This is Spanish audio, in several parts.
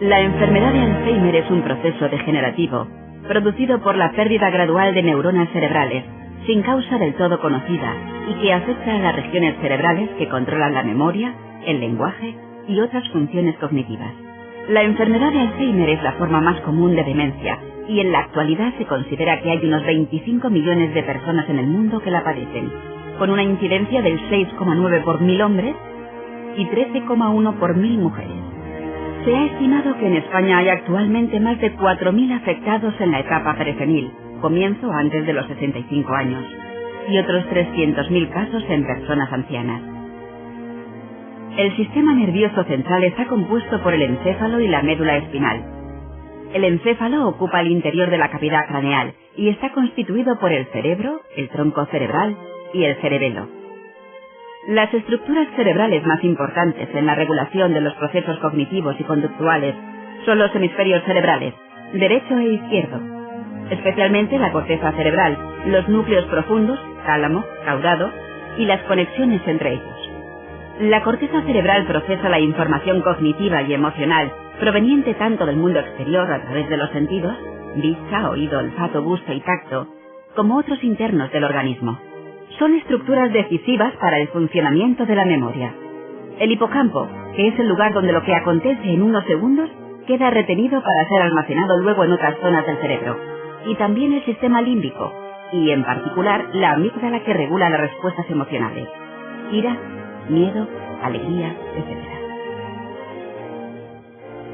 La enfermedad de Alzheimer es un proceso degenerativo producido por la pérdida gradual de neuronas cerebrales, sin causa del todo conocida, y que afecta a las regiones cerebrales que controlan la memoria, el lenguaje y otras funciones cognitivas. La enfermedad de Alzheimer es la forma más común de demencia, y en la actualidad se considera que hay unos 25 millones de personas en el mundo que la padecen, con una incidencia del 6,9 por 1000 hombres y 13,1 por 1000 mujeres. Se ha estimado que en España hay actualmente más de 4000 afectados en la etapa presenil, comienzo antes de los 65 años, y otros 300.000 casos en personas ancianas. El sistema nervioso central está compuesto por el encéfalo y la médula espinal. El encéfalo ocupa el interior de la cavidad craneal y está constituido por el cerebro, el tronco cerebral y el cerebelo. Las estructuras cerebrales más importantes en la regulación de los procesos cognitivos y conductuales son los hemisferios cerebrales, derecho e izquierdo, especialmente la corteza cerebral, los núcleos profundos, tálamo, caudado, y las conexiones entre ellos. La corteza cerebral procesa la información cognitiva y emocional proveniente tanto del mundo exterior a través de los sentidos, vista, oído, olfato, gusto y tacto, como otros internos del organismo. Son estructuras decisivas para el funcionamiento de la memoria. El hipocampo, que es el lugar donde lo que acontece en unos segundos queda retenido para ser almacenado luego en otras zonas del cerebro, y también el sistema límbico, y en particular la amígdala que regula las respuestas emocionales, ira, miedo, alegría, etc.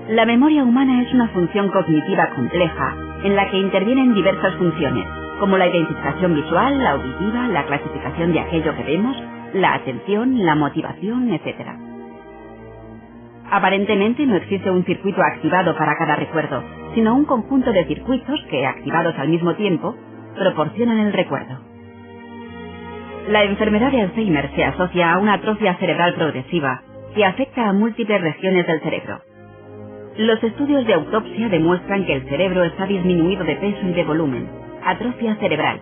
La memoria humana es una función cognitiva compleja en la que intervienen diversas funciones, como la identificación visual, la auditiva, la clasificación de aquello que vemos, la atención, la motivación, etc. Aparentemente no existe un circuito activado para cada recuerdo, sino un conjunto de circuitos que, activados al mismo tiempo, proporcionan el recuerdo. La enfermedad de Alzheimer se asocia a una atrofia cerebral progresiva que afecta a múltiples regiones del cerebro. Los estudios de autopsia demuestran que el cerebro está disminuido de peso y de volumen, atrofia cerebral.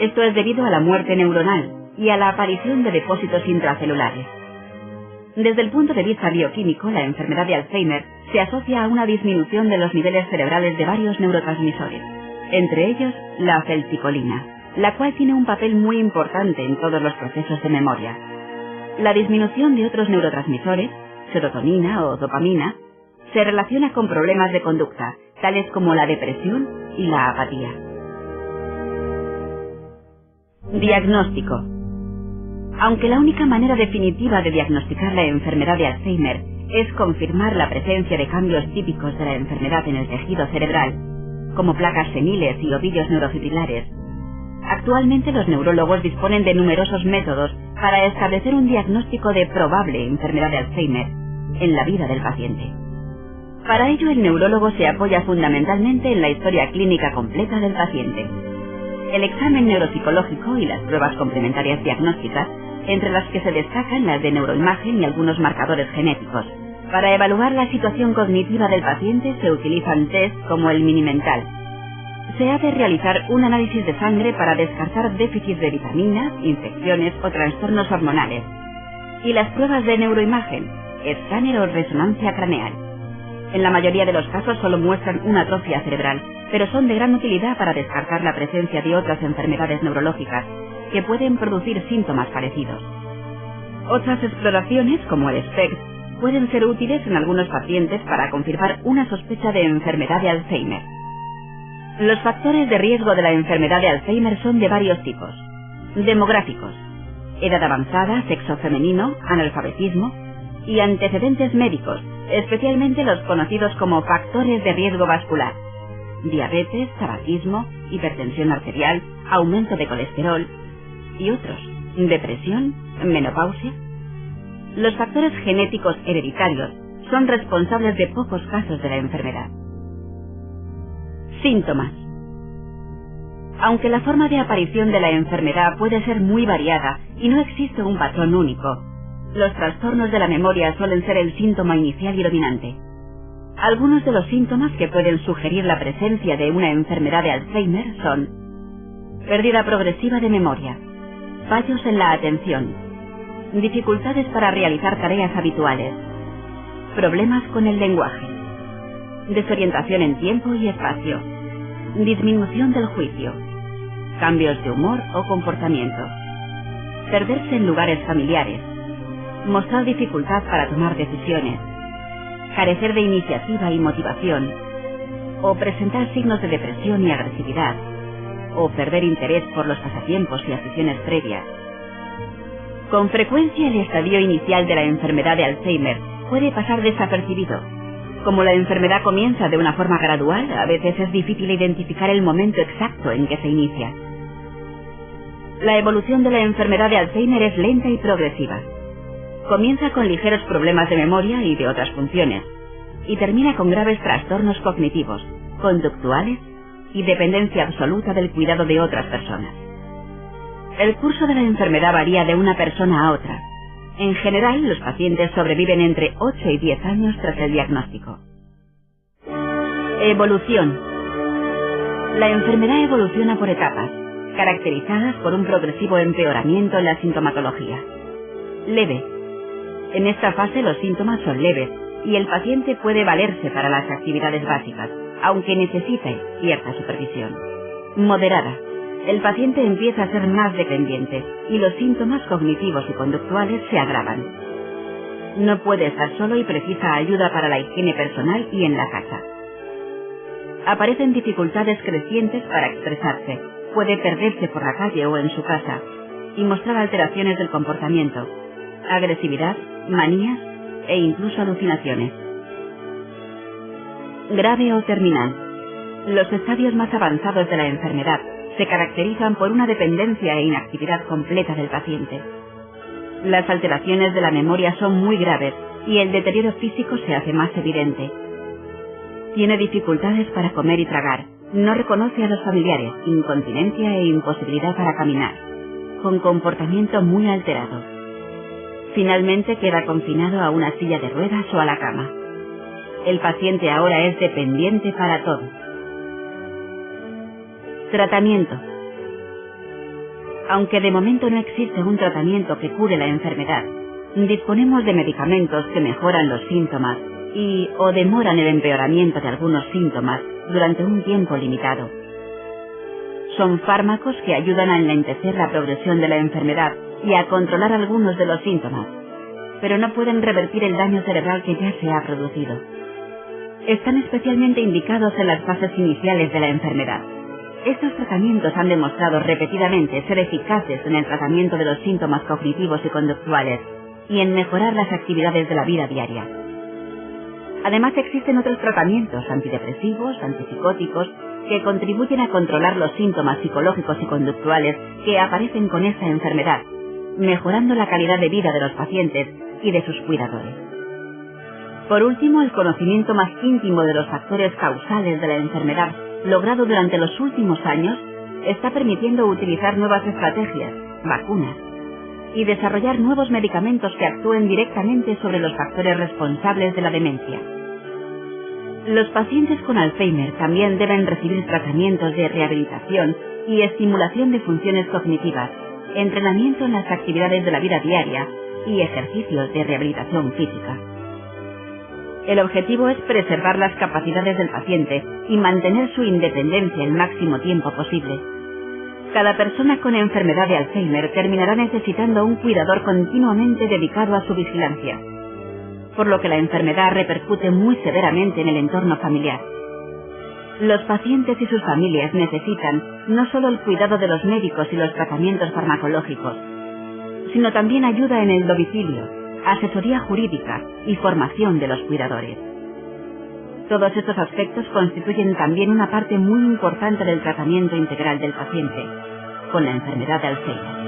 Esto es debido a la muerte neuronal y a la aparición de depósitos intracelulares. Desde el punto de vista bioquímico, la enfermedad de Alzheimer se asocia a una disminución de los niveles cerebrales de varios neurotransmisores, entre ellos la acetilcolina, la cual tiene un papel muy importante en todos los procesos de memoria. La disminución de otros neurotransmisores, serotonina o dopamina, se relaciona con problemas de conducta, tales como la depresión y la apatía. Diagnóstico. Aunque la única manera definitiva de diagnosticar la enfermedad de Alzheimer es confirmar la presencia de cambios típicos de la enfermedad en el tejido cerebral, como placas seniles y ovillos neurofibrilares, actualmente los neurólogos disponen de numerosos métodos para establecer un diagnóstico de probable enfermedad de Alzheimer en la vida del paciente. Para ello, el neurólogo se apoya fundamentalmente en la historia clínica completa del paciente, el examen neuropsicológico y las pruebas complementarias diagnósticas, entre las que se destacan las de neuroimagen y algunos marcadores genéticos. Para evaluar la situación cognitiva del paciente se utilizan test como el Mini-Mental. Se ha de realizar un análisis de sangre para descartar déficits de vitaminas, infecciones o trastornos hormonales. Y las pruebas de neuroimagen, escáner o resonancia craneal. En la mayoría de los casos solo muestran una atrofia cerebral, pero son de gran utilidad para descartar la presencia de otras enfermedades neurológicas que pueden producir síntomas parecidos. Otras exploraciones, como el SPECT, pueden ser útiles en algunos pacientes para confirmar una sospecha de enfermedad de Alzheimer. Los factores de riesgo de la enfermedad de Alzheimer son de varios tipos. Demográficos, edad avanzada, sexo femenino, analfabetismo y antecedentes médicos, especialmente los conocidos como factores de riesgo vascular: diabetes, tabaquismo, hipertensión arterial, aumento de colesterol y otros, depresión, menopausia. Los factores genéticos hereditarios son responsables de pocos casos de la enfermedad. Síntomas. Aunque la forma de aparición de la enfermedad puede ser muy variada y no existe un patrón único, los trastornos de la memoria suelen ser el síntoma inicial y dominante. Algunos de los síntomas que pueden sugerir la presencia de una enfermedad de Alzheimer son: pérdida progresiva de memoria, fallos en la atención, dificultades para realizar tareas habituales, problemas con el lenguaje, desorientación en tiempo y espacio, disminución del juicio, cambios de humor o comportamiento, perderse en lugares familiares, mostrar dificultad para tomar decisiones, carecer de iniciativa y motivación, o presentar signos de depresión y agresividad, o perder interés por los pasatiempos y aficiones previas. Con frecuencia el estadio inicial de la enfermedad de Alzheimer puede pasar desapercibido. Como la enfermedad comienza de una forma gradual, a veces es difícil identificar el momento exacto en que se inicia. La evolución de la enfermedad de Alzheimer es lenta y progresiva. Comienza con ligeros problemas de memoria y de otras funciones, y termina con graves trastornos cognitivos, conductuales y dependencia absoluta del cuidado de otras personas. El curso de la enfermedad varía de una persona a otra. En general, los pacientes sobreviven entre 8 y 10 años tras el diagnóstico. Evolución. La enfermedad evoluciona por etapas, caracterizadas por un progresivo empeoramiento en la sintomatología. Leve. En esta fase los síntomas son leves y el paciente puede valerse para las actividades básicas, aunque necesite cierta supervisión. Moderada. El paciente empieza a ser más dependiente y los síntomas cognitivos y conductuales se agravan. No puede estar solo y precisa ayuda para la higiene personal y en la casa. Aparecen dificultades crecientes para expresarse, puede perderse por la calle o en su casa y mostrar alteraciones del comportamiento, agresividad, manías e incluso alucinaciones. Grave o terminal. Los estadios más avanzados de la enfermedad se caracterizan por una dependencia e inactividad completa del paciente. Las alteraciones de la memoria son muy graves y el deterioro físico se hace más evidente. Tiene dificultades para comer y tragar, no reconoce a los familiares, incontinencia e imposibilidad para caminar, con comportamiento muy alterado. Finalmente queda confinado a una silla de ruedas o a la cama. El paciente ahora es dependiente para todo. Tratamiento. Aunque de momento no existe un tratamiento que cure la enfermedad, disponemos de medicamentos que mejoran los síntomas o demoran el empeoramiento de algunos síntomas durante un tiempo limitado. Son fármacos que ayudan a enlentecer la progresión de la enfermedad y a controlar algunos de los síntomas, pero no pueden revertir el daño cerebral que ya se ha producido. Están especialmente indicados en las fases iniciales de la enfermedad. Estos tratamientos han demostrado repetidamente ser eficaces en el tratamiento de los síntomas cognitivos y conductuales y en mejorar las actividades de la vida diaria. Además existen otros tratamientos antidepresivos, antipsicóticos, que contribuyen a controlar los síntomas psicológicos y conductuales que aparecen con esta enfermedad, mejorando la calidad de vida de los pacientes y de sus cuidadores. Por último, el conocimiento más íntimo de los factores causales de la enfermedad, logrado durante los últimos años, está permitiendo utilizar nuevas estrategias, vacunas, y desarrollar nuevos medicamentos que actúen directamente sobre los factores responsables de la demencia. Los pacientes con Alzheimer también deben recibir tratamientos de rehabilitación y estimulación de funciones cognitivas, entrenamiento en las actividades de la vida diaria y ejercicios de rehabilitación física. El objetivo es preservar las capacidades del paciente y mantener su independencia el máximo tiempo posible. Cada persona con enfermedad de Alzheimer terminará necesitando un cuidador continuamente dedicado a su vigilancia, por lo que la enfermedad repercute muy severamente en el entorno familiar. Los pacientes y sus familias necesitan no solo el cuidado de los médicos y los tratamientos farmacológicos, sino también ayuda en el domicilio, asesoría jurídica y formación de los cuidadores. Todos estos aspectos constituyen también una parte muy importante del tratamiento integral del paciente con la enfermedad de Alzheimer.